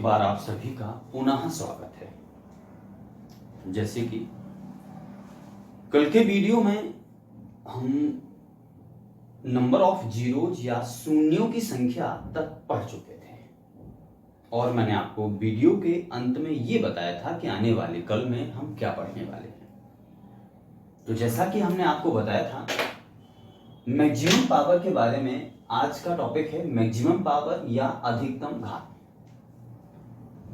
एक बार आप सभी का पुनः स्वागत है। जैसे कि कल के वीडियो में हम नंबर ऑफ जीरोज या शून्यों की संख्या तक पढ़ चुके थे और मैंने आपको वीडियो के अंत में ये बताया था कि आने वाले कल में हम क्या पढ़ने वाले हैं। तो जैसा कि हमने आपको बताया था, मैक्सिमम पावर के बारे में आज का टॉपिक है मैक्सिमम पावर या अधिकतम घात।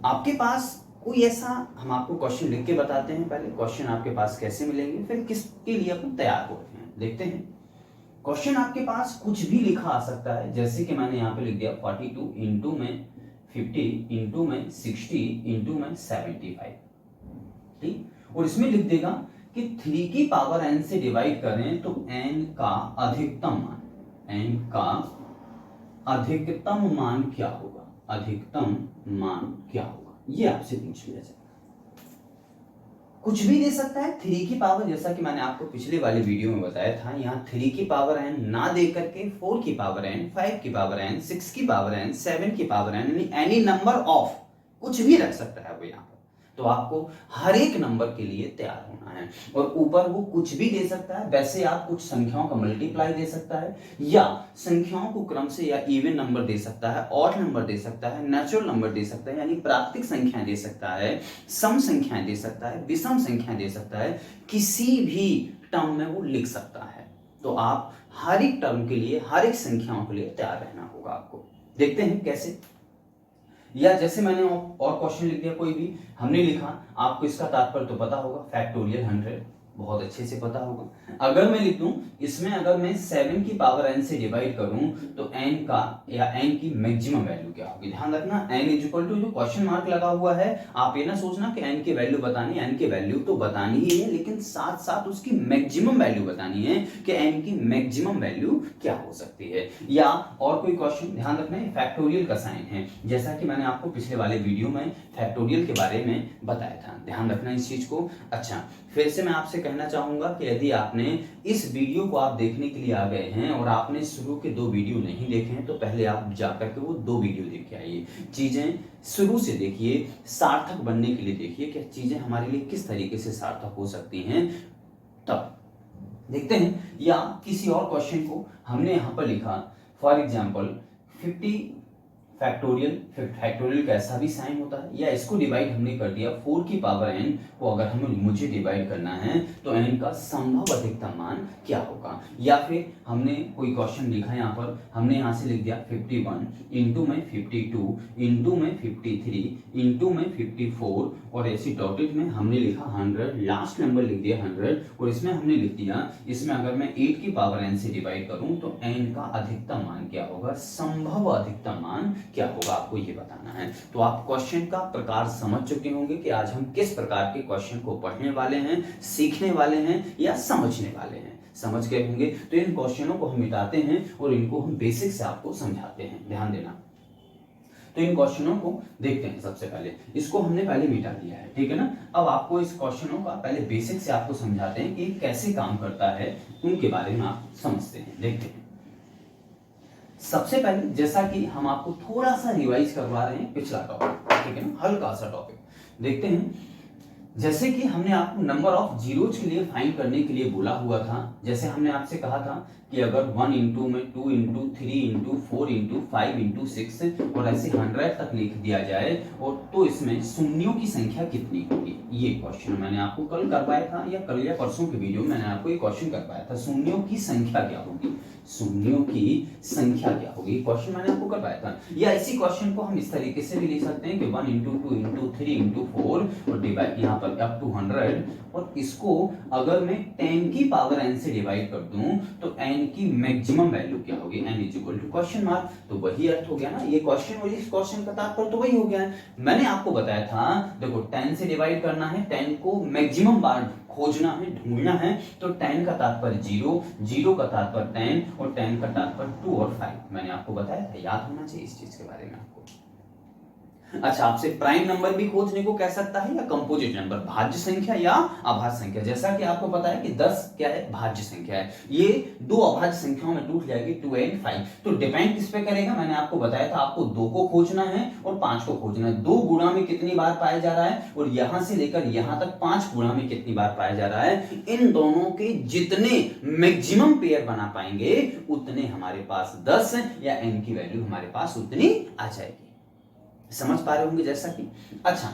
आपके पास कोई ऐसा, हम आपको क्वेश्चन लिख के बताते हैं। पहले क्वेश्चन आपके पास कैसे मिलेंगे, फिर किसके लिए अपन तैयार होते हैं, देखते हैं। क्वेश्चन आपके पास कुछ भी लिखा आ सकता है, जैसे कि मैंने यहाँ पे लिख दिया 42 इंटू में 50 इंटू में 60 इंटू में 75, ठीक। और इसमें लिख देगा कि 3 की पावर n से डिवाइड करें तो n का अधिकतम मान क्या होगा, अधिकतम मान क्या होगा, ये आपसे पूछ लिया जाए। कुछ भी दे सकता है 3 की पावर, जैसा कि मैंने आपको पिछले वाले वीडियो में बताया था। यहाँ 3 की पावर n ना दे करके 4 की पावर n, 5 की पावर n, 6 की पावर n, 7 की पावर n, यानी एनी नंबर ऑफ कुछ भी रख सकता है वो यहाँ पर। तो आपको हर एक नंबर के लिए तैयार होना है। और ऊपर वो कुछ भी दे सकता है, वैसे आप कुछ संख्याओं का मल्टीप्लाई दे सकता है, या संख्याओं को क्रम से या इवन नंबर दे सकता है, ऑड नंबर दे सकता है, नेचुरल नंबर दे सकता है, यानी प्राकृतिक संख्याएं दे सकता है, सम संख्याएं दे सकता है, विषम संख्याएं दे सकता है, किसी भी टर्म में वो लिख सकता है। तो आप हर एक टर्म के लिए, हर एक संख्याओं के लिए तैयार रहना होगा आपको। देखते हैं कैसे। या जैसे मैंने और क्वेश्चन लिख दिया, कोई भी हमने लिखा, आपको इसका तात्पर्य तो पता होगा, फैक्टोरियल 100 बहुत अच्छे से पता होगा। अगर मैं लिख दूं इसमें, अगर मैं 7 की पावर n से डिवाइड करूं तो n का या n की मैक्सिमम वैल्यू क्या होगी। ध्यान रखना, n इक्वल टू जो क्वेश्चन मार्क लगा हुआ है, आप ये ना सोचना कि n की वैल्यू बतानी, n की वैल्यू तो बतानी ही है, लेकिन साथ साथ उसकी मैक्सिमम वैल्यू बतानी है कि n की मैक्सिमम वैल्यू क्या हो सकती है। या और कोई क्वेश्चन, ध्यान रखना है फैक्टोरियल का साइन है, जैसा कि मैंने आपको पिछले वाले वीडियो में फैक्टोरियल के बारे में बताया था। ध्यान रखना इस चीज को। अच्छा, फिर से मैं आपसे कहना चाहूंगा कि यदि आपने इस वीडियो को आप देखने के लिए आ गए हैं और आपने शुरू के 2 वीडियो नहीं देखे हैं, तो पहले आप जाकर के वो 2 वीडियो देख के आइए। चीजें शुरू से देखिए, सार्थक बनने के लिए देखिए कि चीजें हमारे लिए किस तरीके से सार्थक हो सकती हैं। तब देखते हैं। या किसी और क्वेश्चन को हमने यहां पर लिखा, फॉर एग्जाम्पल 50 फैक्टोरियल का ऐसा भी साइन होता है। या इसको डिवाइड हमने कर दिया 4 की पावर n को, अगर मुझे डिवाइड करना है तो n का संभव अधिकतम मान क्या होगा। या फिर हमने कोई क्वेश्चन लिखा, यहाँ पर हमने यहाँ से लिख दिया 51 इंटू में 52 इंटू में 53 इंटू में 54, और ऐसी डॉटेड में हमने लिखा 100, लास्ट नंबर लिख दिया 100, और इसमें हमने लिख दिया, इसमें अगर मैं 8 की पावर n से डिवाइड करूं तो n का अधिकतम मान क्या होगा, संभव अधिकतम मान क्या होगा, आपको ये बताना है। तो आप क्वेश्चन का प्रकार समझ चुके होंगे कि आज हम किस प्रकार के क्वेश्चन को पढ़ने वाले हैं, सीखने वाले हैं या समझने वाले हैं। समझ गए होंगे। तो इन क्वेश्चनों को हम मिटाते हैं और इनको हम बेसिक से आपको समझाते हैं, ध्यान देना। तो इन क्वेश्चनों को देखते हैं। सबसे पहले इसको हमने पहले मिटा दिया है, ठीक है ना। अब आपको इस क्वेश्चनों का पहले बेसिक से आपको समझाते हैं कि कैसे काम करता है, उनके बारे में आप समझते हैं, देखते हैं। सबसे पहले जैसा कि हम आपको थोड़ा सा रिवाइज करवा रहे हैं पिछला टॉपिक, ठीक है ना, हल्का सा टॉपिक देखते हैं। जैसे कि हमने आपको नंबर ऑफ जीरोज के लिए फाइंड करने के लिए बोला हुआ था। जैसे हमने आपसे कहा था कि अगर 1 इंटू में 2 इंटू 3 इंटू 4 इंटू 5 इंटू 6 और ऐसे 100 तक लिख दिया जाए, और तो इसमें शून्यों की संख्या कितनी होगी। ये क्वेश्चन मैंने आपको कल करवाया था, या कल या परसों के वीडियो में मैंने आपको ये क्वेश्चन करवाया था, शून्यों की संख्या क्या होगी, शून्यों की संख्या क्या होगी, क्वेश्चन मैंने आपको करवाया था। या इसी क्वेश्चन को हम इस तरीके से भी लिख सकते हैं कि 1 इंटू 2 इंटू 3 इंटू 4 और डिवाइड यहाँ पर अप टू 100, और इसको अगर मैं 10 की पावर n से डिवाइड कर दूं तो n की मैक्सिमम वैल्यू क्या होगी, n equal to question mark. तो वही अर्थ हो गया ना, ये क्वेश्चन और इस क्वेश्चन का तात्पर्य तो वही हो गया है। मैंने आपको बताया था, देखो 10 से डिवाइड करना है, 10 को मैक्सिमम बार खोजना है, ढूंढना है, तो 10 का तात्पर्य 0, 0 का तात्पर्य 10 और 10 का तात्पर्य 2 और 5। मैंने आपको बताया था, याद होना चाहिए इस चीज के बारे में आपको। अच्छा, आपसे प्राइम नंबर भी खोजने को कह सकता है या कंपोजिट नंबर, भाज्य संख्या या अभाज्य संख्या। जैसा कि आपको पता है कि 10 क्या है, भाज्य संख्या है, ये दो अभाज्य संख्याओं में टूट जाएगी 2 and 5। तो डिपेंड किस पे करेगा, मैंने आपको बताया था आपको 2 को खोजना है और 5 को खोजना है। 2 गुणा में कितनी बार पाया जा रहा है और यहां से लेकर यहां तक 5 गुणा में कितनी बार पाया जा रहा है। इन दोनों के जितने मैक्सिमम पेयर बना पाएंगे उतने हमारे पास 10 या n की वैल्यू हमारे पास उतनी आ जाएगी। समझ पा रहे होंगे जैसा कि। अच्छा,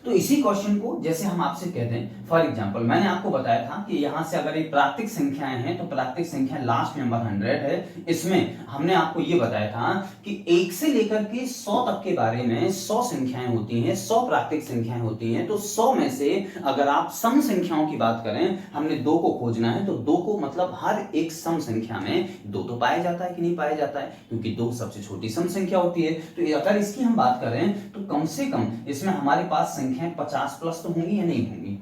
तो इसी क्वेश्चन को जैसे हम आपसे कहते हैं, फॉर एग्जांपल मैंने आपको बताया था कि यहां से अगर एक प्राकृतिक संख्याएं हैं तो प्राकृतिक संख्या लास्ट नंबर 100 है। इसमें हमने आपको ये बताया था कि 1 से लेकर के 100 तक के बारे में 100 संख्याएं होती हैं, 100 प्राकृतिक संख्याएं होती हैं। तो 100 में से अगर आप सम संख्याओं की बात करें, हमने 2 को खोजना है, तो 2 को मतलब हर एक सम संख्या में 2 तो पाया जाता है कि नहीं पाया जाता है, क्योंकि 2 सबसे छोटी सम संख्या होती है। तो अगर इसकी हम बात करें तो कम से कम इसमें हमारे पास 50 प्लस तो होंगी या नहीं होंगी,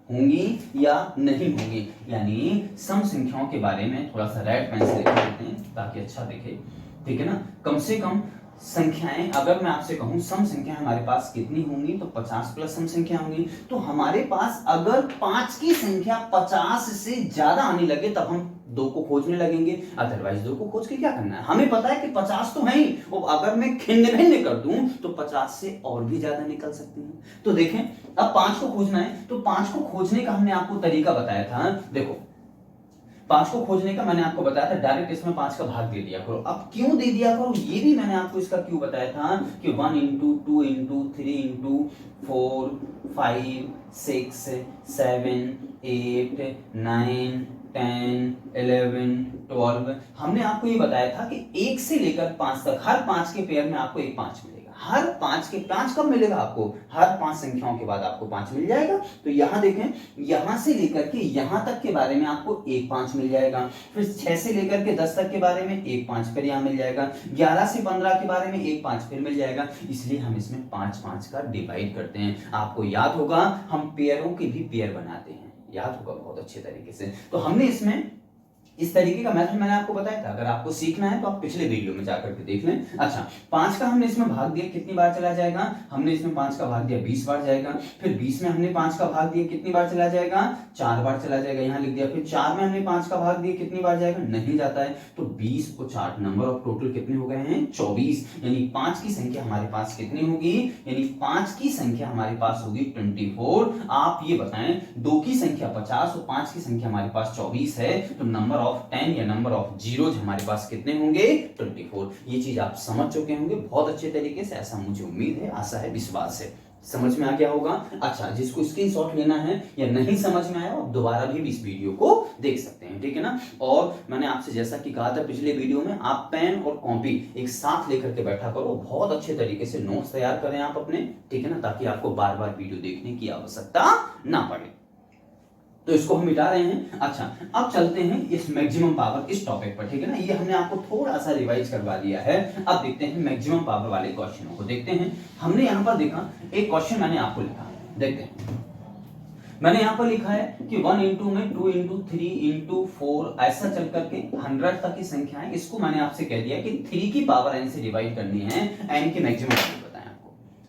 होंगी या नहीं होंगी। यानी सम संख्याओं के बारे में थोड़ा सा रेड पेन से लिख लेते हैं ताकि अच्छा दिखे, ठीक है ना। कम से कम संख्याएं, अगर मैं आपसे कहूं सम संख्या हमारे पास कितनी होंगी, तो 50 प्लस सम संख्या होंगी। तो हमारे पास अगर 5 की संख्या 50 से ज्यादा आने लगे तब हम 2 को खोजने लगेंगे, अदरवाइज 2 को खोज के क्या करना है, हमें पता है कि 50 तो है ही, और अगर मैं खिन्न भिन्न कर दूं तो 50 से और भी ज्यादा निकल सकती हैं। तो देखें, अब 5 को खोजना है, तो 5 को खोजने का हमने आपको तरीका बताया था। देखो, 5 को खोजने का मैंने आपको बताया था, डायरेक्ट इसमें 5 का भाग दे दिया करो। अब क्यों दे दिया करो ये भी मैंने आपको इसका क्यों बताया था कि 1 into 2 into 3 into 4 5 6 7 8 9 10 11 12। हमने आपको ये बताया था कि 1 से लेकर 5 तक हर 5 के पेयर में आपको एक 5 मिलेगा। हर 5 के 5 कब मिलेगा आपको, हर 5 संख्याओं के बाद आपको 5 मिल जाएगा। तो यहां देखें, यहां से लेकर के यहां तक के बारे में आपको एक 5 मिल जाएगा, फिर 6 से लेकर के 10 तक के बारे में एक 5 फिर यहां मिल जाएगा, 11 से 15 के बारे में एक 5 फिर मिल जाएगा। इसलिए हम इसमें 5-5 का डिवाइड करते हैं। आपको याद होगा हम पेयरों के भी पेयर बनाते हैं, याद होगा बहुत अच्छे तरीके से। तो हमने इसमें इस तरीके का मेथड मैंने आपको बताया था। अगर आपको सीखना है तो आप पिछले वीडियो में जाकर के देख लें। अच्छा, 5 का हमने इसमें भाग दिया, कितनी बार चला जाएगा, हमने इसमें 5 का भाग दिया 20 बार जाएगा। फिर 20 में हमने 5 का भाग दिया, कितनी बार चला जाएगा, 4 बार चला जाएगा, यहां लिख दिया। फिर 4 में हमने 5 का भाग दिया, कितनी बार जाएगा, नहीं जाता है। तो 20 को 4, नंबर ऑफ टोटल कितने हो गए हैं, 24। यानी 5 की संख्या हमारे पास कितनी होगी, यानी 5 की संख्या हमारे पास होगी 24। आप ये बताएं, 2 की संख्या 50 और 5 की संख्या हमारे पास 24 है, तो नंबर ऑफ 10 या नंबर ऑफ जीरोज हमारे पास कितने होंगे, 24। ये चीज आप समझ चुके होंगे बहुत अच्छे तरीके से, ऐसा मुझे उम्मीद है, आशा है, विश्वास है, समझ में आ गया होगा। अच्छा, जिसको स्क्रीनशॉट लेना है या नहीं समझ में आया, आप दोबारा भी इस वीडियो को देख सकते हैं, ठीक है ना। और मैंने आपसे जैसा कि कहा था पिछले वीडियो में, आप पेन और कॉपी एक साथ लेकर के बैठा करो, बहुत अच्छे तरीके से नोट्स तैयार करें आप अपने, ठीक है ना, ताकि आपको बार बार वीडियो देखने की आवश्यकता ना पड़े। तो इसको हम मिटा रहे हैं। अच्छा, अब चलते हैं इस मैक्सिमम पावर इस टॉपिक पर, ठीक है ना। ये हमने आपको थोड़ा सा रिवाइज करवा दिया है। अब देखते हैं मैक्सिमम पावर वाले क्वेश्चनों को देखते हैं। हमने यहां पर देखा एक क्वेश्चन मैंने आपको लिखा, देखते हैं। मैंने यहां पर लिखा है कि 1 into में 2 into 3 into 4 ऐसा चल करके 100 तक की संख्या है। इसको मैंने आपसे कह दिया कि 3 की पावर n से डिवाइड करनी है, n की मैक्सिमम।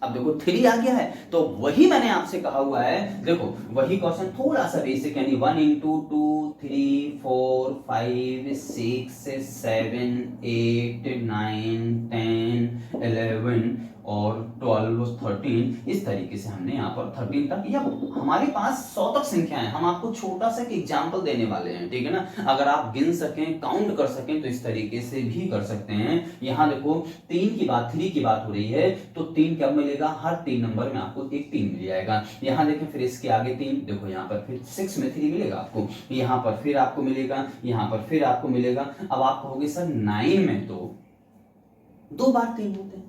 अब देखो 3 आ गया है, तो वही मैंने आपसे कहा हुआ है, देखो वही क्वेश्चन थोड़ा सा बेसिक, यानी 1 into 2 3 4 5 6 7 8 9 10 11 और 12 13, इस तरीके से हमने यहाँ पर 13 तक, या हमारे पास 100 तक संख्या है। हम आपको छोटा सा एक एग्जाम्पल देने वाले हैं, ठीक है ना। अगर आप गिन सकें, काउंट कर सकें, तो इस तरीके से भी कर सकते हैं। यहाँ देखो 3 की बात हो रही है, तो 3 कब मिलेगा, हर 3 नंबर में आपको एक 3 मिल जाएगा। यहाँ देखें, फिर इसके आगे 3, देखो यहाँ पर फिर 6 में 3 मिलेगा आपको, यहाँ पर फिर आपको मिलेगा, यहाँ पर फिर आपको मिलेगा। अब आप कहोगे सर 9 में तो 2 बार 3 होते हैं।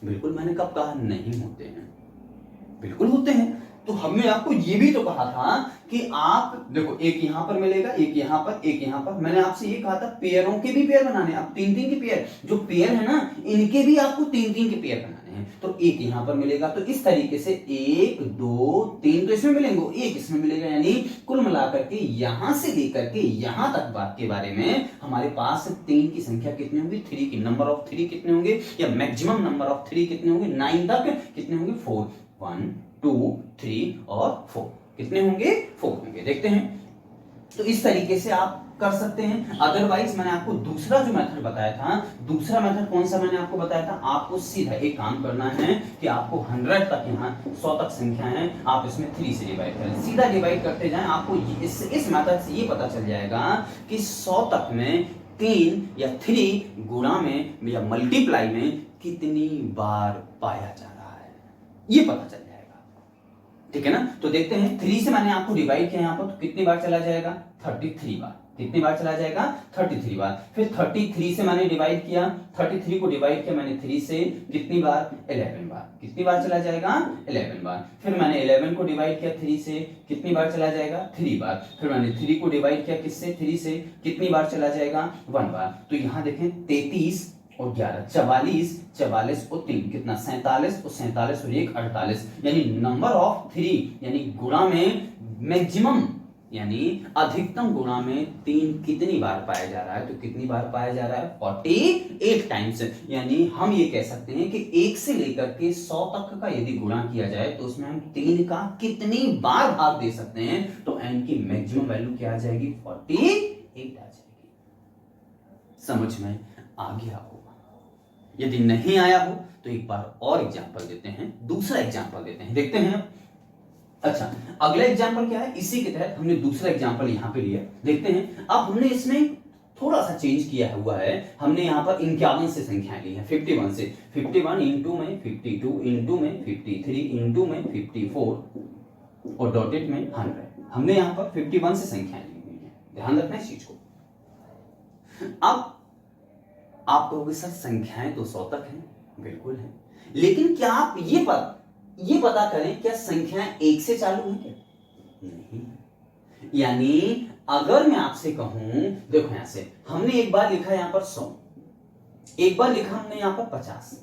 बिल्कुल, मैंने कब कहा नहीं होते हैं, बिल्कुल होते हैं। तो हमने आपको ये भी तो कहा था कि आप देखो, एक यहां पर मिलेगा, एक यहां पर, एक यहां पर। मैंने आपसे ये कहा था पेयरों के भी पेयर बनाने, आप 3-3 के पेयर, जो पेयर है ना, इनके भी आपको 3-3 के पेयर बनाने हैं, तो 1 यहाँ पर मिलेगा। तो इस तरीके से 1 2 3 तो इसमें मिलेंगे, 1 इसमें मिलेगा, यानी कुल मिलाकर के यहां से लेकर के यहां तक बात के बारे में हमारे पास 3 की संख्या कितनी होगी, 3 की नंबर ऑफ 3 कितने होंगे, या मैक्सिमम नंबर ऑफ 3 कितने होंगे, 9 तक कितने होंगे, 4, 1 2 3 और 4 कितने होंगे, 4 होंगे। देखते हैं, तो इस तरीके से आप कर सकते हैं। अदरवाइज मैंने आपको दूसरा जो मेथड बताया था, दूसरा मेथड कौन सा मैंने आपको बताया था, आपको सीधा एक काम करना है कि आपको 100 तक, यहाँ 100 तक संख्या है, आप इसमें 3 से डिवाइड करें, सीधा डिवाइड करते जाएं। आपको इस मेथड से ये पता चल जाएगा कि 100 तक में 3 या 3 गुणा में या मल्टीप्लाई में कितनी बार पाया जा रहा है, ये पता चल जाएगा। ठीक है ना, तो देखते हैं, 3 से मैंने आपको डिवाइड किया यहाँ पर, तो कितनी बार चला जाएगा, 33 बार। कितनी बार चला जाएगा, 33 बार। फिर 33 से मैंने डिवाइड किया, 33 को डिवाइड किया मैंने 3 से, कितनी बार, 11 बार। कितनी बार चला जाएगा, 11 बार। फिर मैंने 11 को डिवाइड किया 3 से, कितनी बार चला जाएगा, 3 बार। फिर मैंने 3 को डिवाइड किया किससे, 3 से, कितनी बार चला जाएगा, 1 बार। तो यहाँ देखें 33 और 11, 44, 44 और 3 कितना, 47 और 47 और 1 48, यानी नंबर ऑफ 3 यानी गुणा में मैक्सिमम यानी अधिकतम गुणा में 3 कितनी बार पाया जा रहा है, तो कितनी बार पाया जा रहा है, 48 टाइम्स। यानी हम ये कह सकते हैं कि 1 से लेकर के 100 तक का यदि गुणा किया जाए तो उसमें हम 3 का कितनी बार भाग दे सकते हैं, तो n की मैक्सिमम वैल्यू क्या आ जाएगी, 48 आ जाएगी। समझ में आ गया होगा। यदि नहीं आया हो तो एक बार और एग्जांपल देते हैं, दूसरा एग्जांपल देते हैं, देखते हैं। अच्छा, अगला एग्जांपल क्या है, इसी के तहत हमने दूसरा एग्जांपल यहां पे लिया, देखते हैं। अब हमने इसमें थोड़ा सा चेंज किया हुआ है, हमने यहां पर 51 से संख्याएं ली है, 51 से, 51 इंटू में 52 इंटू में 53 इंटू में 54 और डॉटेड में 100। हमने यहां पर 51 से संख्याएं ली हुई है, ध्यान रखना इस चीज को। अब आप कहोगे सर संख्याएं तो 100 तक हैं, बिल्कुल है, लेकिन क्या आप ये पता करें क्या संख्याएं 1 से चालू हैं क्या, नहीं। यानी अगर मैं आपसे कहूं, देखो यहां से हमने एक बार लिखा यहां पर 100, एक बार लिखा हमने यहां पर 50,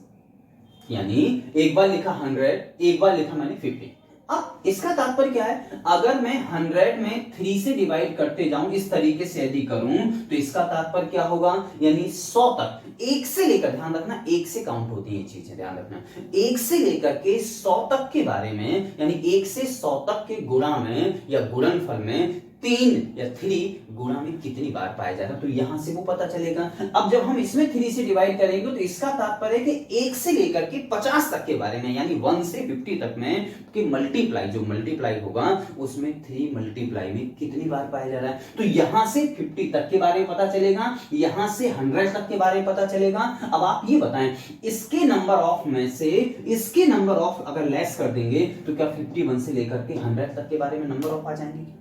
यानी एक बार लिखा 100, एक बार लिखा मैंने 50। अब इसका तात्पर्य क्या है, अगर मैं 100 में 3 से डिवाइड करते जाऊं, इस तरीके से यदि करूं, तो इसका तात्पर्य क्या होगा, यानी 100 तक, 1 से लेकर, ध्यान रखना 1 से काउंट होती है ये चीजें, ध्यान रखना, 1 से लेकर के 100 तक के बारे में, यानी 1 से 100 तक के गुणा में या गुणनफल में 3 या 3 गुणा में कितनी बार पाया जाता है, तो यहां से वो पता चलेगा। अब जब हम इसमें 3 से डिवाइड करेंगे तो इसका तात्पर्य है कि 1 से लेकर के 50 तक के बारे में, यानी 1 से 50 तक में कि मल्टीप्लाई, जो मल्टीप्लाई होगा उसमें 3 मल्टीप्लाई में कितनी बार पाया जा रहा है, तो यहां से 50 तक के बारे में पता चलेगा, यहां से 100 तक के बारे में पता चलेगा। अब आप ये बताएं, इसके नंबर ऑफ में से इसके नंबर ऑफ अगर लेस कर देंगे तो क्या 51 से लेकर के 100 तक के बारे में नंबर ऑफ आ जाएंगे,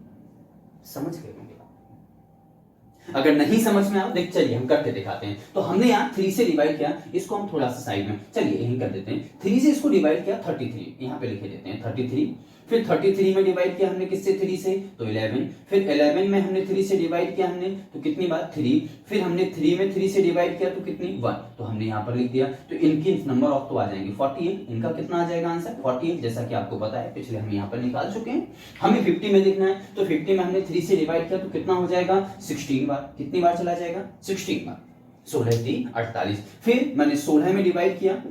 समझ गए होंगे। अगर नहीं समझ में आया देख, चलिए हम करके दिखाते हैं। तो हमने यहाँ 3 से डिवाइड किया, इसको हम थोड़ा सा साइड में, चलिए यहीं कर देते हैं। 3 से इसको डिवाइड किया 33, यहाँ पे लिखे देते हैं 33। फिर 33 में डिवाइड किया हमने किससे, 3 से, तो 11। फिर 11 में हमने 3 से डिवाइड किया हमने, तो कितनी बार, 3। फिर हमने 3 में 3 से डिवाइड किया तो कितनी, 1, तो हमने यहाँ पर लिख दिया। तो इनकी नंबर ऑफ तो आ जाएंगे 48, इनका कितना आ जाएगा आंसर, 48, जैसा कि आपको पता है पिछले हम यहाँ पर निकाल चुके हैं। हमें 50 में लिखना है, तो 50 में हमने 3 से डिवाइड किया तो कितना हो जाएगा, 16 बार। कितनी बार चला जाएगा, 16 बार, 16 3 48। फिर मैंने 16 में डिवाइड किया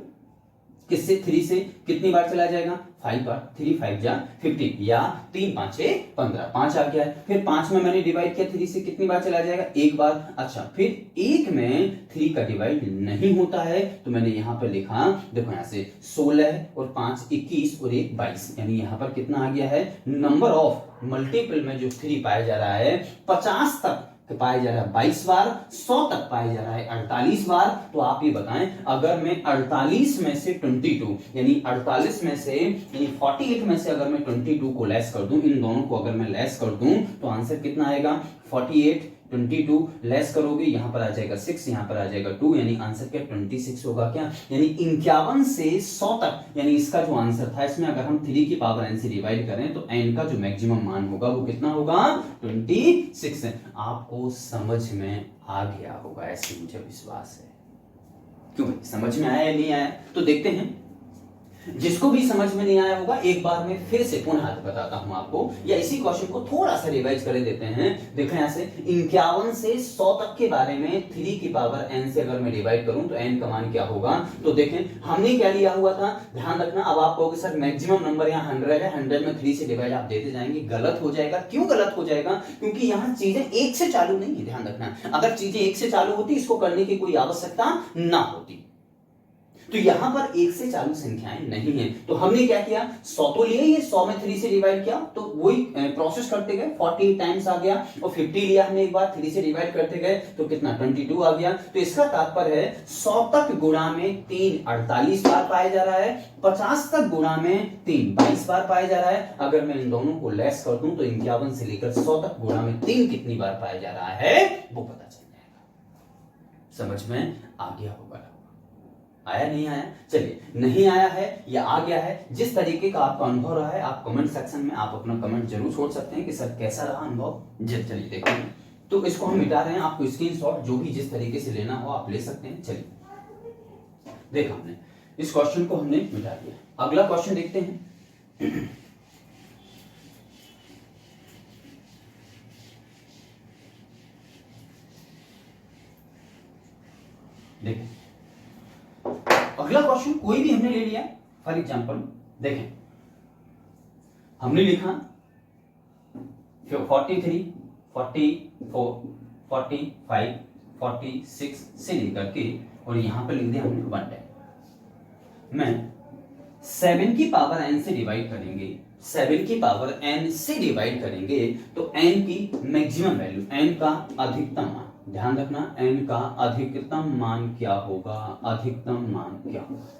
किससे, 3 से, कितनी बार चला जाएगा, 5 बार, 3 5 जा 50, या 3 5 6 15, 5 आ गया है। फिर 5 में मैंने डिवाइड किया 3 से, कितनी बार चला जाएगा, 1 बार। अच्छा, फिर 1 में 3 का डिवाइड नहीं होता है, तो मैंने यहाँ पर लिखा, देखो यहाँ से 16 और 5 21 और 1 22, यानी यहाँ पर कितना आ गया है, नंबर ऑफ मल्टीपल में जो 3 पाया जा रहा है 50 तक पाया जा रहा है 22 बार, 100 तक पाया जा रहा है 48 बार। तो आप ये बताएं, अगर मैं 48 में से 22 यानी 48 में से यानी 48 में से अगर मैं 22 को लेस कर दूं, इन दोनों को अगर मैं लेस कर दूं, तो आंसर कितना आएगा, 48 22 लेस करोगे, यहां पर आ जाएगा 6, यहां पर आ जाएगा 2, यानी आंसर क्या 26 होगा क्या, यानी 51 से 100 तक, यानी इसका जो आंसर था, इसमें अगर हम 3 की पावर n से डिवाइड करें तो n का जो मैक्सिमम मान होगा वो कितना होगा, 26। आपको समझ में आ गया होगा, ऐसे मुझे विश्वास है। क्यों, समझ में आया या नहीं आया, तो देखते हैं। जिसको भी समझ में नहीं आया होगा एक बार मैं फिर से पुनः बताता हूं आपको, या इसी क्वेश्चन को थोड़ा सा रिवाइज कर देते हैं। देखो यहां से 51 से 100 तक के बारे में 3 की पावर n से अगर मैं डिवाइड करूं तो n का मान क्या होगा। तो देखें हमने क्या लिया हुआ था, ध्यान रखना। अब आप कहोगे सर मैक्सिमम नंबर यहाँ 100 है, 100 में 3 से डिवाइड आप देते जाएंगे, गलत हो जाएगा। क्यों गलत हो जाएगा? क्योंकि यहाँ चीजें एक से चालू नहीं है, ध्यान रखना। अगर चीजें एक से चालू होती इसको करने की कोई आवश्यकता ना होती। तो यहां पर एक से चालू संख्याएं नहीं है, तो हमने क्या किया, 100 तो लिए, ये 100 में 3 से डिवाइड किया, तो वही प्रोसेस करते गए, 40 टाइम्स आ गया, और 50 लिया हमने एक बार, 3 से डिवाइड करते गए तो कितना 22 आ गया। तो इसका तात्पर्य है 100 तक गुणा में 3 48 बार पाया जा रहा है, 50 तक गुणा में 3 22 बार पाया जा रहा है। अगर मैं इन दोनों को लेस कर दूं तो 51 से लेकर 100 तक गुणा में 3 कितनी बार पाया जा रहा है वो पता चल जाएगा। समझ में आ गया होगा? आया नहीं आया? चलिए, नहीं आया है या आ गया है, जिस तरीके का आपका अनुभव रहा है आप कमेंट सेक्शन में आप अपना कमेंट जरूर छोड़ सकते हैं कि सर कैसा रहा अनुभव। चलिए देखो, तो इसको हम मिटा रहे हैं, आपको स्क्रीनशॉट जो भी जिस तरीके से लेना हो आप ले सकते हैं। चलिए देखा हमने, इस क्वेश्चन को हमने मिटा दिया। अगला क्वेश्चन देखते हैं। देखिए अगला क्वेश्चन कोई भी हमने ले लिया, फॉर एग्जांपल देखें हमने लिखा 43 44 45 46 से लेकर के, और यहां पर लिख दिया हमने 110। मैं 7 की पावर n से डिवाइड करेंगे, 7 की पावर n से डिवाइड करेंगे तो n की मैक्सिमम वैल्यू, n का अधिकतम मान, ध्यान रखना n का अधिकतम मान क्या होगा, अधिकतम मान क्या होगा।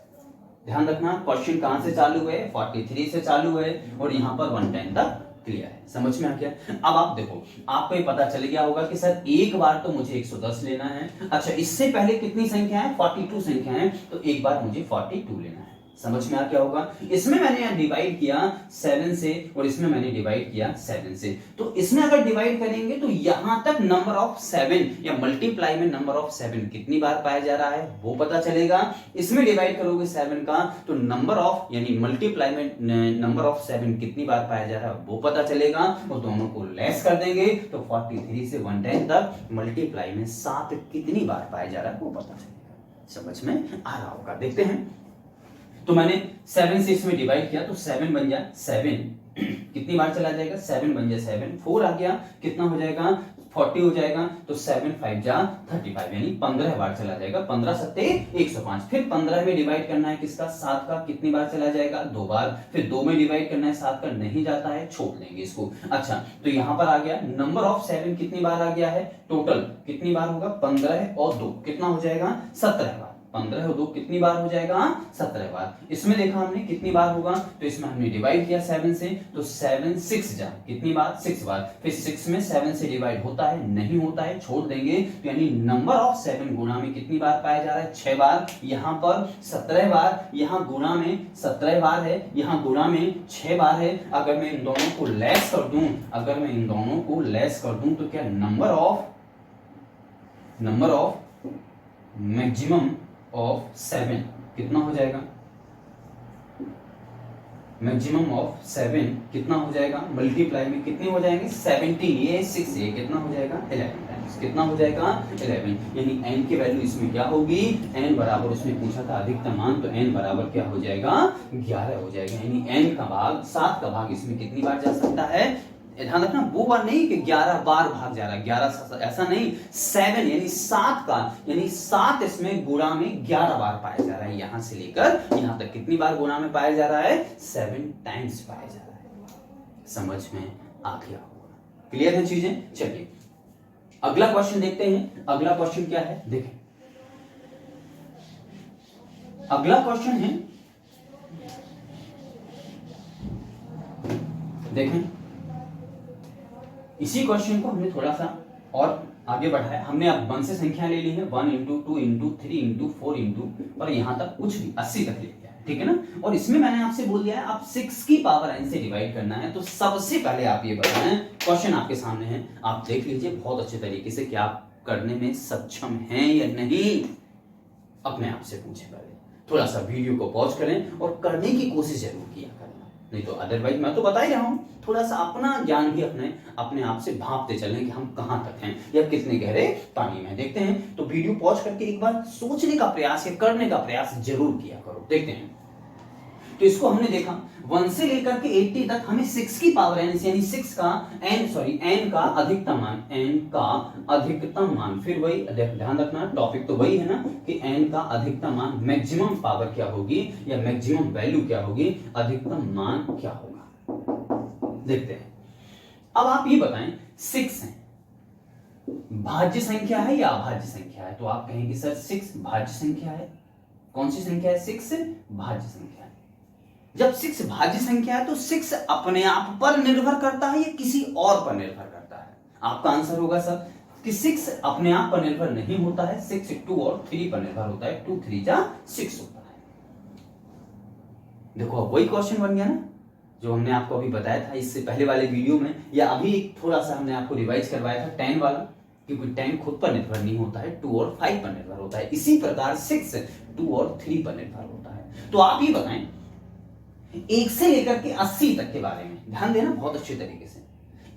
ध्यान रखना क्वेश्चन कहां से चालू है, 43 से चालू है और यहां पर 110 तक क्लियर है। समझ में आ गया? अब आप देखो, आपको ये पता चल गया होगा कि सर एक बार तो मुझे 110 लेना है। अच्छा, इससे पहले कितनी संख्या है, 42 संख्या है, तो एक बार मुझे 42 लेना है। समझ में आ क्या होगा? इसमें मैंने डिवाइड किया 7 से और इसमें मैंने डिवाइड किया 7 से, तो इसमें अगर डिवाइड करेंगे तो यहां तक नंबर ऑफ 7 या मल्टीप्लाई में नंबर ऑफ 7 कितनी बार पाया जा रहा है वो पता चलेगा। इसमें डिवाइड करोगे 7 का तो नंबर ऑफ यानी मल्टीप्लाई में नंबर ऑफ 7 कितनी बार पाया जा रहा है वो पता चलेगा, और दोनों को लेस कर देंगे तो 43 से 110 तक मल्टीप्लाई में 7 कितनी बार पाया जा रहा है वो पता चलेगा। समझ में आ रहा होगा? देखते हैं। तो मैंने 7 से इसमें डिवाइड किया तो 7 बन जाए 7 कितनी बार चला जाएगा, 7 बन जाए 7, 4 आ गया, कितना हो जाएगा 40 हो जाएगा, तो 7 5 जा 35 यानी 15 बार चला जाएगा, 15 सत्ते 105। फिर 15 में डिवाइड करना है किसका, 7 का, कितनी बार चला जाएगा 2 बार। फिर 2 में डिवाइड करना है 7 का, नहीं जाता है, छोड़ देंगे इसको। अच्छा, तो यहां पर आ गया नंबर ऑफ 7 कितनी बार आ गया है, टोटल कितनी बार होगा, 15 और 2 कितना हो जाएगा 17 बार, 15 और 2 कितनी बार हो जाएगा 17 बार। इसमें देखा हमने कितनी बार होगा, तो इसमें हमने डिवाइड किया 7 से, तो 7 6 जा कितनी बार 6 बार। फिर 6 में 7 से डिवाइड होता है, नहीं होता है, छोड़ देंगे। तो यानी नंबर ऑफ 7 गुणा में कितनी बार पाया जा रहा है 6 बार, यहां पर 17 बार, यहां गुणा में 17 बार है, यहां गुणा में 6 बार है। अगर मैं इन दोनों को लेस कर दूं, अगर मैं इन दोनों को लेस कर दूं तो क्या नंबर ऑफ मैक्सिमम ऑफ 7 कितना हो जाएगा, मैक्सिमम ऑफ 7 कितना हो जाएगा, मल्टीप्लाई में कितने हो जाएंगे 17, ये 6 ये कितना हो जाएगा 11 टाइम्स, कितना हो जाएगा 11, यानी n की वैल्यू इसमें क्या होगी, n बराबर, उसमें पूछा था अधिकतम मान, तो n बराबर क्या हो जाएगा 11 हो जाएगा। यानी n का भाग 7 का भाग इसमें कितनी बार जा सकता है, ध्यान रखना वो बार नहीं कि 11 बार भाग जा रहा है, 11 ऐसा नहीं, 7 यानी 7 का, यानी 7 इसमें गुणा में 11 बार पाया जा रहा है, यहां से लेकर यहां तक कितनी बार गुणा में पाया जा रहा है 7 टाइम्स पाया जा रहा है। समझ में आ गया होगा? क्लियर है चीजें? चलिए अगला क्वेश्चन देखते हैं। अगला क्वेश्चन क्या है, देखें अगला क्वेश्चन है, देखें इसी क्वेश्चन को हमने थोड़ा सा और आगे बढ़ाया। हमने अब 1 से संख्या ले ली है, 1 इंटू 2 इंटू 3 इंटू 4 इंटू, और यहां तक कुछ भी 80 तक ले लिया है, ठीक है ना। और इसमें मैंने आपसे बोल दिया है आप 6 की पावर n से डिवाइड करना है। तो सबसे पहले आप ये बताएं, क्वेश्चन आपके सामने है, आप देख लीजिए बहुत अच्छे तरीके से कि आप करने में सक्षम हैं या नहीं, अपने आप से पूछे पहले। थोड़ा सा वीडियो को पॉज करें और करने की कोशिश जरूर किया करें, नहीं तो अदरवाइज मैं तो बता ही रहा हूं, थोड़ा सा अपना ज्ञान भी अपने आप से भांपते चलें कि हम कहां तक हैं या कितने गहरे पानी में। देखते हैं, तो वीडियो पॉज करके एक बार सोचने का प्रयास या करने का प्रयास जरूर किया करो। देखते हैं, तो इसको हमने देखा 1 से लेकर के 80 तक हमें 6 की पावर n यानी 6 का n का अधिकतम मान, फिर वही ध्यान रखना टॉपिक तो वही है ना कि n का अधिकतम मान, मैक्सिमम पावर क्या होगी या मैक्सिमम वैल्यू क्या होगी, अधिकतम मान क्या होगा। देखते हैं, अब आप ये बताएं 6 है भाज्य संख्या है या अभाज्य संख्या है, तो आप कहेंगे सर 6 भाज्य संख्या है। कौन सी संख्या है? 6 भाज्य संख्या है। जब 6 भाज्य संख्या है तो 6 अपने आप पर निर्भर करता है या किसी और पर निर्भर करता है? आपका आंसर होगा सर कि 6 अपने आप पर निर्भर नहीं होता है, 6 2 और 3 पर निर्भर होता है, 2 3 जा 6 होता है। देखो अब वही क्वेश्चन बन गया ना जो हमने आपको अभी बताया था इससे पहले वाले वीडियो में, या अभी थोड़ा सा हमने आपको रिवाइज करवाया था 10 वाला, क्योंकि 10 खुद पर निर्भर नहीं होता है, 2 और 5 पर निर्भर होता है। इसी प्रकार 6 2 और 3 पर निर्भर होता है। तो आप ये बताएं 1 से लेकर के 80 तक के बारे में ध्यान देना बहुत अच्छे तरीके से।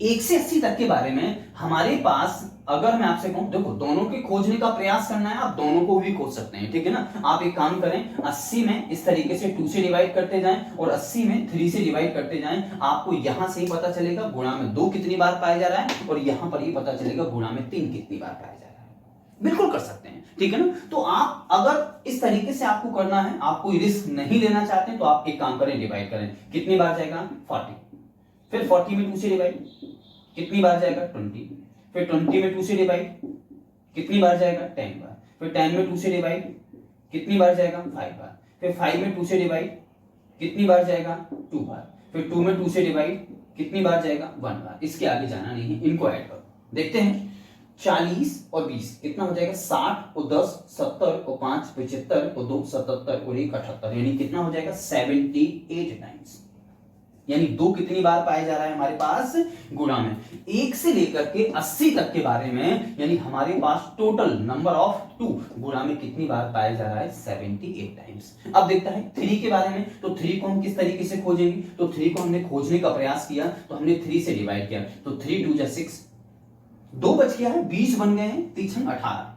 1 से 80 तक के बारे में हमारे पास, अगर मैं आपसे कहूं, देखो दोनों के खोजने का प्रयास करना है, आप दोनों को भी खोज सकते हैं, ठीक है ना। आप एक काम करें, 80 में इस तरीके से 2 से डिवाइड करते जाएं और 80 में 3 से डिवाइड करते जाएं। आपको यहां से ही पता चलेगा गुणा में 2 कितनी बार पाया जा रहा है और यहां पर ही पता चलेगा गुणा में 3 कितनी बार पाया जा रहा है। बिल्कुल कर सकते हैं, ठीक है ना। तो आप अगर इस तरीके से आपको करना है, आप कोई रिस्क नहीं लेना चाहते हैं, तो आप एक काम करें, डिवाइड करें। कितनी बार जाएगा? 40। फिर 40 में 2 से डिवाइड, कितनी बार जाएगा? 20। फिर 20 में 2 से डिवाइड, कितनी बार जाएगा? 10 बार। फिर 10 में 2 से डिवाइड, कितनी बार जाएगा? 5 बार। फिर 5 में 2 से डिवाइड, कितनी बार जाएगा? 2 बार। फिर 2 में 2 से डिवाइड, कितनी बार जाएगा? 1 बार। इसके आगे जाना नहीं है, इनको ऐड करो। देखते हैं 40 और 20 कितना हो जाएगा? 60 और 10 70 और 5 75 और 2 77 और 1 78, यानी कितना हो जाएगा? 78 टाइम्स। यानी 2 कितनी बार पाया जा रहा है हमारे पास गुणा में। 1 से लेकर के 80 तक के बारे में, यानी हमारे पास टोटल नंबर ऑफ 2 गुणा में कितनी बार पाया जा रहा है? 78 टाइम्स। अब देखता है 3 के बारे में, तो 3 को हम किस तरीके से खोजेंगे? तो 3 को हमने खोजने का प्रयास किया, तो हमने 3 से डिवाइड किया, तो 3 2 जा 6, 2 बच गया है, 20 बन गए हैं, 3 18,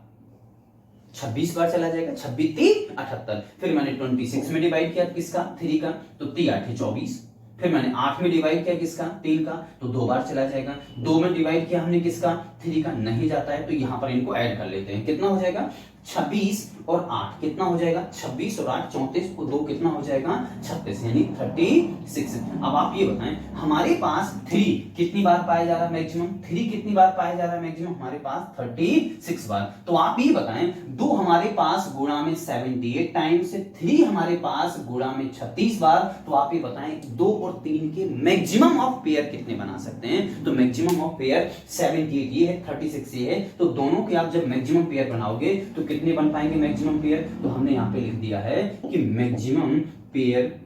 26 बार चला जाएगा, 26 3 78। फिर मैंने 26 में डिवाइड किया किसका? 3 का, तो 3 8 24। फिर मैंने 8 में डिवाइड किया किसका? 3 का, तो 2 बार चला जाएगा। 2 में डिवाइड किया हमने किसका? 3 का, नहीं जाता है, तो यहां पर इनको ऐड कर लेते हैं। कितना हो जाएगा? 26 और 8 कितना हो जाएगा? 26 और 8 34 और 2 कितना हो जाएगा? 36, यानी 36। अब आप ये बताएं हमारे पास 3 कितनी बार पाया जा रहा है मैक्सिमम? 3 कितनी बार पाया जा रहा है मैक्सिमम? हमारे पास 36 बार। तो आप ये बताएं 2 हमारे पास गुणा में 78 टाइम्स, 3 हमारे पास गुणा में 36 बार। तो आप ये बताएं 2 और 3 के मैक्सिमम ऑफ पेयर कितने बना सकते हैं? तो मैक्सिमम ऑफ पेयर 78 ये है, 36 ये है, तो दोनों के आप जब मैक्सिमम पेयर बनाओगे तो कितने बन पाएंगे मैक्सिमम पेयर? तो हमने यहाँ पे लिख दिया है कि मैक्सिमम पेयर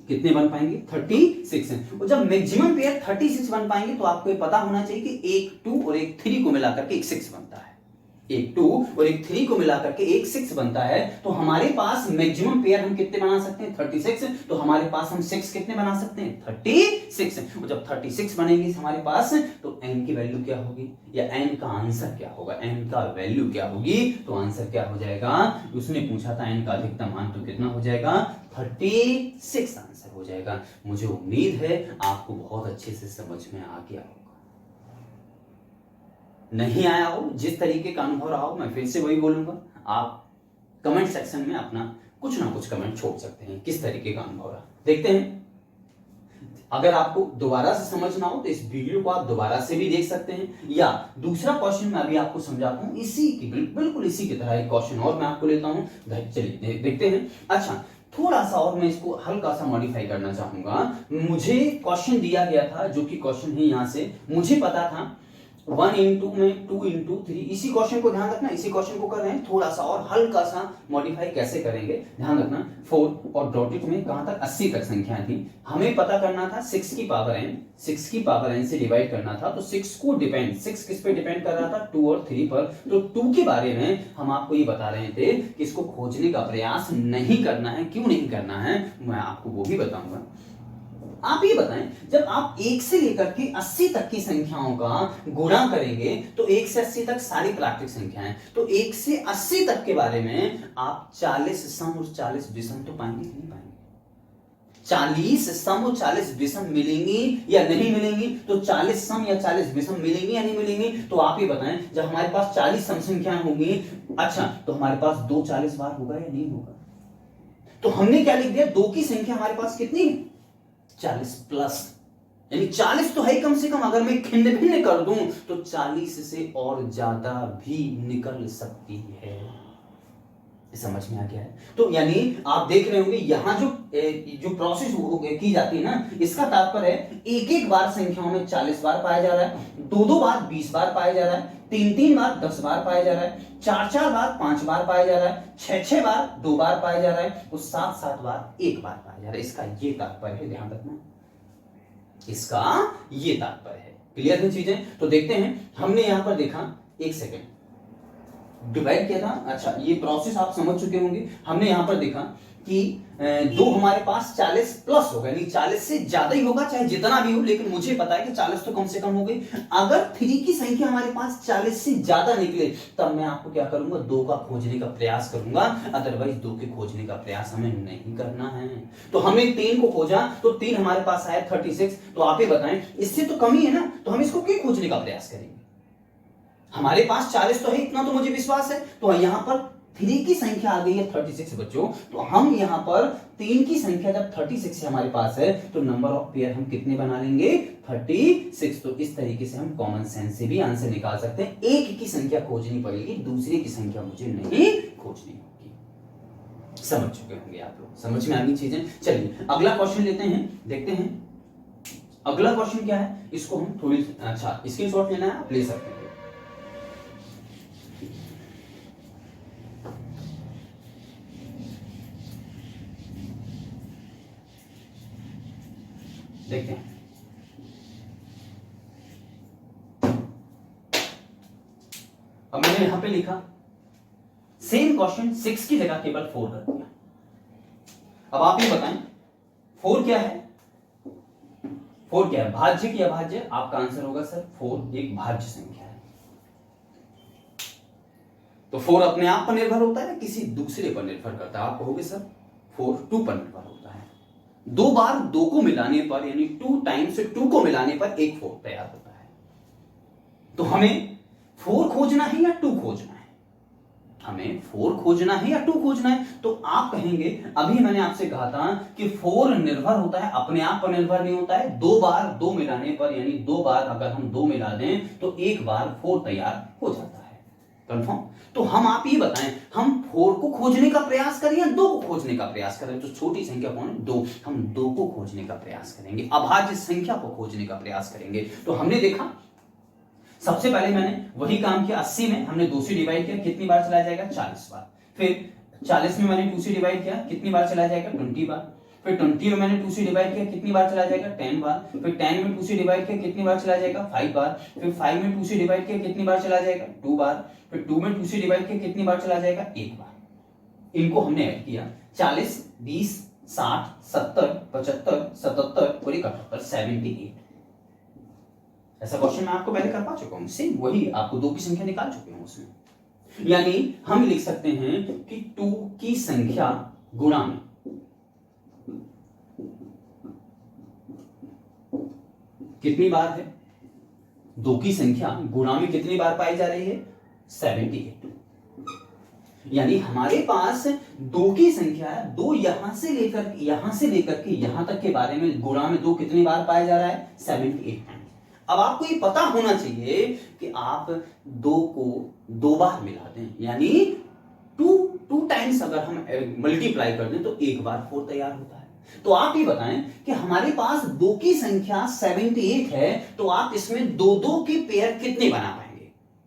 कितने बन पाएंगे? 36 है। और जब मैक्सिमम पेयर 36 बन पाएंगे तो आपको ये पता होना चाहिए कि एक 2 और एक 3 को मिलाकर के एक 6 बनता है। एक 2 और एक 3 को मिलाकर के एक 6 बनता है। तो हमारे पास मैक्सिमम पेयर हम कितने बना सकते हैं? 36। तो हमारे पास हम 6 कितने बना सकते हैं? 36। और जब 36 बनेंगे हमारे पास तो n की वैल्यू क्या होगी या n का आंसर क्या होगा? n का वैल्यू क्या होगी? तो आंसर क्या हो जाएगा? उसने पूछा था n का अधिकतम मान, तो कितना हो जाएगा? 36 आंसर हो जाएगा। मुझे उम्मीद है आपको बहुत अच्छे से समझ में आ गया होगा। नहीं आया हो, जिस तरीके का अनुभव रहा हो, मैं फिर से वही बोलूंगा, आप कमेंट सेक्शन में अपना कुछ ना कुछ कमेंट छोड़ सकते हैं किस तरीके का अनुभव रहा। देखते हैं, अगर आपको दोबारा से समझना हो तो इस वीडियो को आप दोबारा से भी देख सकते हैं, या दूसरा क्वेश्चन मैं अभी आपको समझाता हूं, इसी की बिल्कुल इसी की तरह एक क्वेश्चन और मैं आपको लेता हूं। चलिए देखते हैं। अच्छा, थोड़ा सा और मैं इसको हल्का सा मॉडिफाई करना चाहूंगा। मुझे क्वेश्चन दिया गया था, जो कि क्वेश्चन है यहां से, मुझे पता था 1 इंटू में 2 इंटू 3, इसी क्वेश्चन को ध्यान रखना, इसी क्वेश्चन को कर रहे हैं, थोड़ा सा और हल्का सा मॉडिफाई कैसे करेंगे ध्यान रखना। 4 और डॉटेड में कहां तक 80 तक संख्या थी, हमें पता करना था 6 की पावर n, 6 की पावर n से डिवाइड करना था। तो 6 को डिपेंड, 6 किस पे डिपेंड कर रहा था, 2 और 3 पर। तो 2 के बारे में हम आपको ये बता रहे थे कि इसको खोजने का प्रयास नहीं करना है। क्यों नहीं करना है मैं आपको वो भी बताऊंगा। आप ये बताएं, जब आप 1 से लेकर के 80 तक की संख्याओं का गुणा करेंगे तो 1 से 80 तक सारी प्राकृतिक संख्याएं, तो 1 से 80 तक के बारे में आप 40 सम और 40 विषम तो पाएंगे कि नहीं पाएंगे? 40 सम और 40 विषम मिलेंगी या नहीं मिलेंगी? तो 40 सम या 40 विषम मिलेंगी या नहीं मिलेंगी? तो आप ये बताएं, जब हमारे पास 40 सम संख्याएं होंगी, अच्छा तो हमारे पास 2 40 बार होगा या नहीं होगा? तो हमने क्या लिख दिया, 2 की संख्या हमारे पास कितनी है, 40 प्लस, यानी 40 तो है कम से कम। अगर मैं खिंड भिन्न कर दूं तो 40 से और ज्यादा भी निकल सकती है। समझ में आ गया है? तो यानी आप देख रहे होंगे यहां जो प्रोसेस की जाती है ना, इसका तात्पर्य है एक एक बार संख्याओं में 40 बार पाया जा रहा है, 2 बार 20 बार पाया जा रहा है, 3 बार 10 बार पाया जा रहा है, 4 बार 5 बार पाया जा रहा है, 6 बार 2 बार पाया जा रहा है, और 7 बार 1 बार पाया जा रहा है। इसका ये तात्पर्य है, ध्यान रखना, इसका ये तात्पर्य है। क्लियर है चीजें? तो देखते हैं, हमने यहां पर देखा, एक सेकेंड, डिवाइड किया था। अच्छा ये प्रोसेस आप समझ चुके होंगे। हमने यहां पर देखा कि 2 हमारे पास 40 प्लस होगा, यानी 40 से ज्यादा ही होगा चाहे जितना भी हो, लेकिन मुझे पता है कि 40 तो कम से कम हो गई। अगर 3 की संख्या हमारे पास 40 से ज्यादा निकले तब मैं आपको क्या करूंगा, 2 का खोजने का प्रयास करूंगा, अदरवाइज 2 के खोजने का प्रयास हमें नहीं करना है। तो हमने 3 को खोजा, तो 3 हमारे पास आया 36। तो आप ही बताएं, इससे तो कम ही है ना, तो हम इसको क्यों खोजने का प्रयास करेंगे? हमारे पास 40 तो है, इतना तो मुझे विश्वास है। तो यहां पर 3 की संख्या आ गई है 36 बच्चों। तो हम यहां पर 3 की संख्या जब 36 से हमारे पास है तो नंबर ऑफ पेयर हम कितने बना लेंगे, 36। तो इस तरीके से हम कॉमन सेंस से भी आंसर निकाल सकते हैं। एक की संख्या खोजनी पड़ेगी, दूसरे की संख्या मुझे नहीं खोजनी होगी। समझ चुके होंगे आप लोग, समझ में आ गई चीजें। चलिए अगला क्वेश्चन लेते हैं, देखते हैं अगला क्वेश्चन क्या है। इसको हम थोड़ी, अच्छा स्क्रीनशॉट लेना है, आप ले सकते हैं। देखते हैं, अब मैंने यहां पे लिखा सेम क्वेश्चन, 6 की जगह केवल 4 कर दिया। अब आप ये बताएं 4 क्या है, 4 क्या है, भाज्य की अभाज्य? आपका आंसर होगा सर 4 एक भाज्य संख्या है। तो 4 अपने आप पर निर्भर होता है या किसी दूसरे पर निर्भर करता है? आप कहोगे सर 4 2 पर निर्भर होता है। 2 बार 2 को मिलाने पर, यानी 2 टाइम्स 2 को मिलाने पर एक 4 तैयार होता है। तो हमें 4 खोजना है या 2 खोजना है? हमें 4 खोजना है या 2 खोजना है? तो आप कहेंगे, अभी मैंने आपसे कहा था कि 4 निर्भर होता है, अपने आप पर निर्भर नहीं होता है। 2 बार 2 मिलाने पर, यानी 2 बार अगर हम 2 मिला दें तो एक बार 4 तैयार हो जाता है। कंफर्म? तो हम आप ये बताएं, हम 4 को खोजने का प्रयास करें या 2 को खोजने का प्रयास करें? तो छोटी संख्या कौन है, 2। हम 2 को खोजने का प्रयास करेंगे, अभाज्य संख्या को खोजने का प्रयास करेंगे। तो हमने देखा, सबसे पहले मैंने वही काम किया, 80 में हमने 2 से डिवाइड किया, कितनी बार चला जाएगा, 40 बार। फिर 40 में मैंने 2 से डिवाइड किया, कितनी बार चला जाएगा, 20 बार। फिर 20 में मैंने 2 से डिवाइड किया, कितनी बार चला जाएगा, 10 बार। फिर 10 में 2 से डिवाइड किया, कितनी बार चला जाएगा, 5 बार। फिर 5 में 2 से डिवाइड किया, कितनी बार चला जाएगा, 2 बार। फिर 2 में 2 से डिवाइड किया, कितनी बार चला जाएगा, 1 बार। इनको हमने ऐड किया, 40 20 60 70 75 77 और 71 78। ऐसा क्वेश्चन मैं आपको पहले कर पा चुका हूं, सेम वही आपको 2 की संख्या निकाल चुके हूं उसमें। यानी हम लिख सकते हैं कि 2 की संख्या गुणा में कितनी बार है, 2 की संख्या गुणा में कितनी बार पाई जा रही है, 78। यानी हमारे पास 2 की संख्या है, 2 यहां से लेकर के यहां तक के बारे में गुणा में 2 कितनी बार पाया जा रहा है, 78। अब आपको ये पता होना चाहिए कि आप 2 को 2 बार मिला दें, यानी 2 टाइम्स अगर हम मल्टीप्लाई कर दें तो एक बार 4 तैयार होता है। तो आप ये बताएं कि हमारे पास 2 की संख्या 78 है, तो आप इसमें 2-2 के पेयर कितने बना पाएंगे?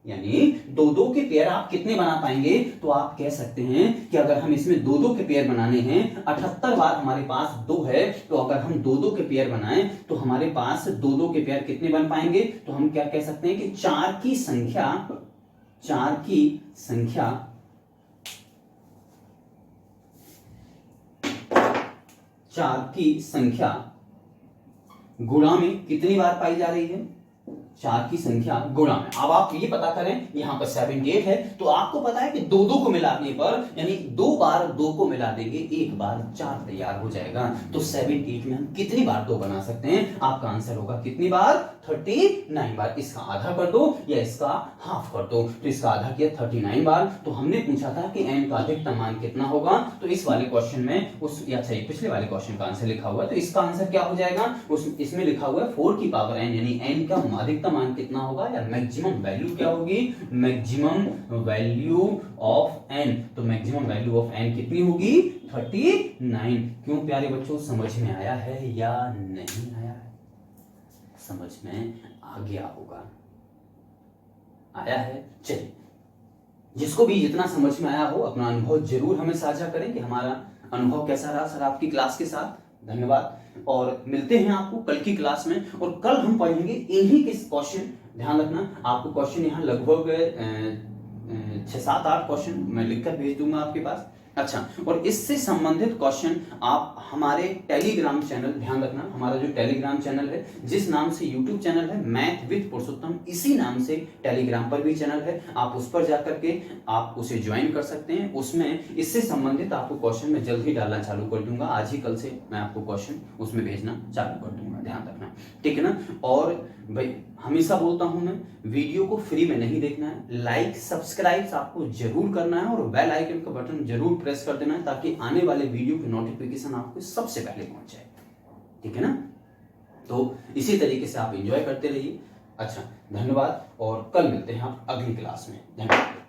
यानी 2-2 के पेयर आप कितने बना पाएंगे? तो आप कह सकते हैं कि अगर हम इसमें 2-2 के पेयर बनाने हैं, 78 बार हमारे पास 2 है, तो अगर हम 2-2 के पेयर बनाएं तो हमारे पास 2-2 के पेयर कितने बन पाएंगे? तो हम क्या कह सकते हैं कि 4 की संख्या 4 की संख्या गुणा में कितनी बार पाई जा रही है? 4 की संख्या गुणा में। अब आप ये पता करें, यहां पर 78 है, तो आपको पता है कि 2-2 को मिलाने पर, यानी 2 बार 2 को मिला देंगे, 1 बार 4 तैयार हो जाएगा। तो 78 में हम कितनी बार 2 बना सकते हैं? आपका आंसर होगा कितनी बार? 39 बार। इसका आधा कर दो या इसका हाफ कर दो। तो इसका आधा किया 39 बार। तो हमने पूछा था कि n का अधिकतम मान कितना होगा, तो इस वाले क्वेश्चन में पिछले वाले क्वेश्चन का आंसर लिखा हुआ है, तो इसका आंसर क्या हो जाएगा? इसमें लिखा हुआ है 4 की पावर n, यानी n का अधिकतम मान कितना होगा, या मैक्सिमम वैल्यू क्या होगी? Maximum value of n। तो मैक्सिमम वैल्यू ऑफ n कितनी होगी? 39। क्यों प्यारे बच्चों, समझ में आया है या नहीं आया है? समझ में आ गया होगा, आया है। चलिए, जिसको भी जितना समझ में आया हो अपना अनुभव जरूर हमें साझा करें कि हमारा अनुभव कैसा रहा सर आपकी क्लास के साथ। धन्यवाद, और मिलते हैं आपको कल की क्लास में। और कल हम पढ़ेंगे इन्हीं के क्वेश्चन। ध्यान रखना, आपको क्वेश्चन यहाँ लगभग 6-7-8 क्वेश्चन मैं लिखकर भेज दूंगा आपके पास। अच्छा, और इससे संबंधित क्वेश्चन आप हमारे टेलीग्राम चैनल, ध्यान रखना हमारा जो टेलीग्राम चैनल है, जिस नाम से यूट्यूब चैनल है मैथ विद पुरुषोत्तम, इसी नाम से टेलीग्राम पर भी चैनल है। आप उस पर जाकर के आप उसे ज्वाइन कर सकते हैं। उसमें इससे संबंधित आपको क्वेश्चन मैं जल्द ही डालना चालू कर दूंगा। आज ही कल से मैं आपको क्वेश्चन उसमें भेजना चालू कर दूंगा, ध्यान रखना, ठीक है ना। और भाई हमेशा बोलता हूं मैं, वीडियो को फ्री में नहीं देखना है, लाइक सब्सक्राइब आपको जरूर करना है, और बेल आइकन का बटन जरूर प्रेस कर देना है, ताकि आने वाले वीडियो की नोटिफिकेशन आपको सबसे पहले पहुंच जाए, ठीक है ना। तो इसी तरीके से आप एंजॉय करते रहिए। अच्छा, धन्यवाद, और कल मिलते हैं आप अगली क्लास में। धन्यवाद।